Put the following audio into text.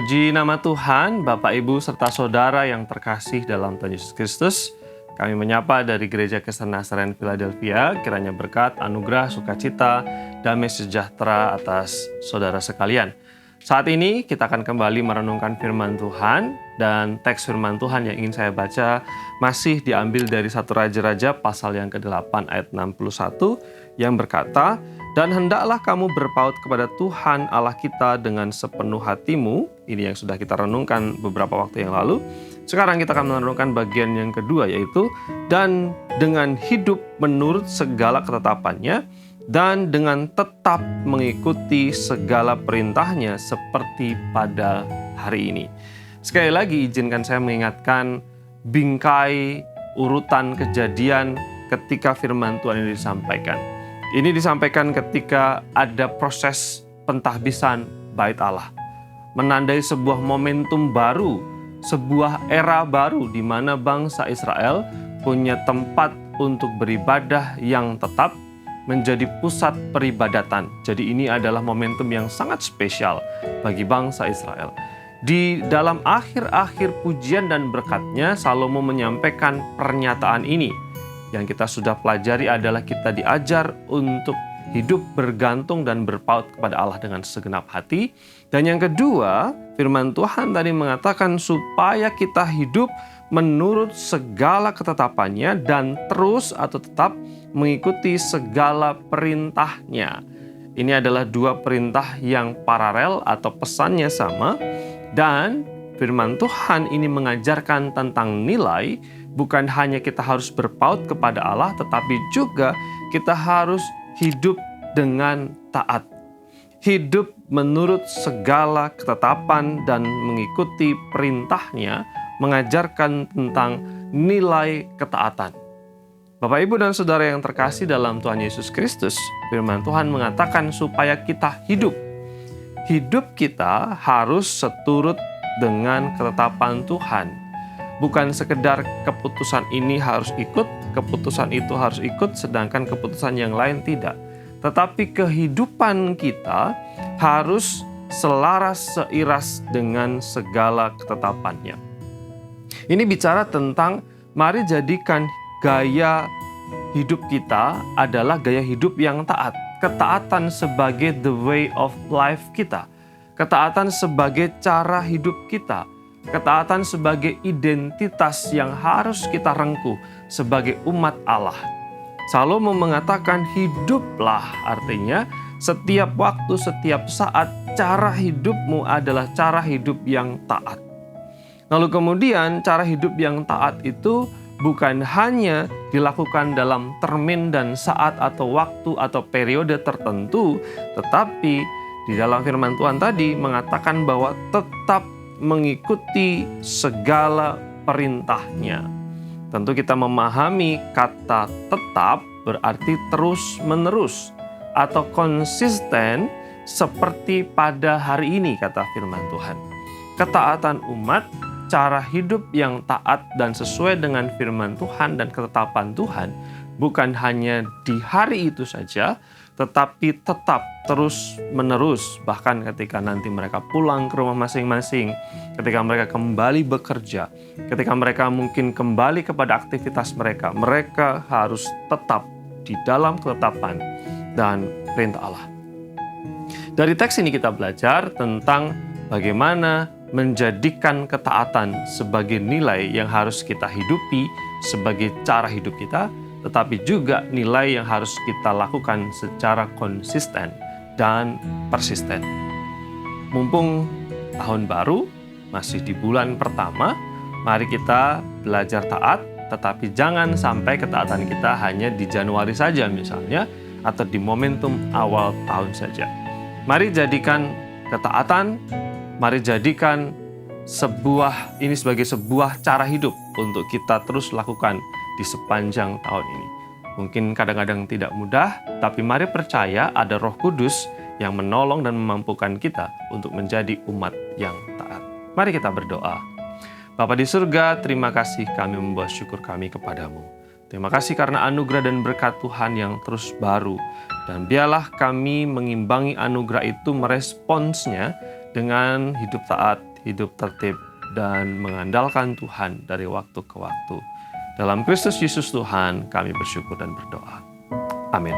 Puji nama Tuhan, Bapak, Ibu, serta Saudara yang terkasih dalam Tuhan Yesus Kristus. Kami menyapa dari Gereja Kristen Nazarean Philadelphia, kiranya berkat, anugerah, sukacita, damai sejahtera atas saudara sekalian. Saat ini kita akan kembali merenungkan firman Tuhan, dan teks firman Tuhan yang ingin saya baca masih diambil dari 1 Raja-Raja pasal yang ke-8 ayat 61 yang berkata, "Dan hendaklah kamu berpaut kepada Tuhan Allah kita dengan sepenuh hatimu." Ini yang sudah kita renungkan beberapa waktu yang lalu. Sekarang kita akan merenungkan bagian yang kedua, yaitu "dan dengan hidup menurut segala ketetapannya, dan dengan tetap mengikuti segala perintahnya seperti pada hari ini." Sekali lagi izinkan saya mengingatkan bingkai urutan kejadian ketika firman Tuhan ini disampaikan. Ini disampaikan ketika ada proses pentahbisan bait Allah. Menandai sebuah momentum baru, sebuah era baru di mana bangsa Israel punya tempat untuk beribadah yang tetap, menjadi pusat peribadatan. Jadi ini adalah momentum yang sangat spesial bagi bangsa Israel. Di dalam akhir-akhir pujian dan berkatnya, Salomo menyampaikan pernyataan ini. Yang kita sudah pelajari adalah kita diajar untuk hidup bergantung dan berpaut kepada Allah dengan segenap hati. Dan yang kedua, firman Tuhan tadi mengatakan supaya kita hidup menurut segala ketetapannya dan terus atau tetap mengikuti segala perintahnya. Ini adalah dua perintah yang paralel atau pesannya sama. Dan firman Tuhan ini mengajarkan tentang nilai, bukan hanya kita harus berpaut kepada Allah, tetapi juga kita harus hidup dengan taat. Hidup menurut segala ketetapan dan mengikuti perintahnya mengajarkan tentang nilai ketaatan. Bapak, Ibu, dan Saudara yang terkasih dalam Tuhan Yesus Kristus, firman Tuhan mengatakan supaya kita hidup. Hidup kita harus seturut dengan ketetapan Tuhan. Bukan sekedar keputusan ini harus ikut, keputusan itu harus ikut, sedangkan keputusan yang lain tidak. Tetapi kehidupan kita harus selaras seiras dengan segala ketetapannya. Ini bicara tentang mari jadikan gaya hidup kita adalah gaya hidup yang taat. Ketaatan sebagai the way of life kita. Ketaatan sebagai cara hidup kita. Ketaatan sebagai identitas yang harus kita rengkuh sebagai umat Allah. Salomo mengatakan hiduplah, artinya setiap waktu, setiap saat cara hidupmu adalah cara hidup yang taat. Lalu kemudian cara hidup yang taat itu bukan hanya dilakukan dalam termin dan saat atau waktu atau periode tertentu, tetapi di dalam firman Tuhan tadi mengatakan bahwa tetap mengikuti segala perintahnya. Tentu kita memahami kata tetap berarti terus-menerus atau konsisten seperti pada hari ini, kata firman Tuhan. Ketaatan umat, cara hidup yang taat dan sesuai dengan firman Tuhan dan ketetapan Tuhan bukan hanya di hari itu saja, tetapi tetap terus-menerus. Bahkan ketika nanti mereka pulang ke rumah masing-masing, ketika mereka kembali bekerja, ketika mereka mungkin kembali kepada aktivitas mereka, mereka harus tetap di dalam ketetapan dan perintah Allah. Dari teks ini kita belajar tentang bagaimana menjadikan ketaatan sebagai nilai yang harus kita hidupi sebagai cara hidup kita, tetapi juga nilai yang harus kita lakukan secara konsisten dan persisten. Mumpung tahun baru, masih di bulan pertama, mari kita belajar taat, tetapi jangan sampai ketaatan kita hanya di Januari saja misalnya, atau di momentum awal tahun saja. Mari jadikan ketaatan, mari jadikan ini sebagai sebuah cara hidup untuk kita terus lakukan di sepanjang tahun ini. Mungkin kadang-kadang tidak mudah, tapi mari percaya ada Roh Kudus yang menolong dan memampukan kita untuk menjadi umat yang taat. Mari kita berdoa. Bapa di surga, terima kasih kami membawa syukur kami kepadamu. Terima kasih karena anugerah dan berkat Tuhan yang terus baru. Dan biarlah kami mengimbangi anugerah itu meresponsnya dengan hidup taat, hidup tertib, dan mengandalkan Tuhan dari waktu ke waktu. Dalam Kristus Yesus Tuhan, kami bersyukur dan berdoa. Amin.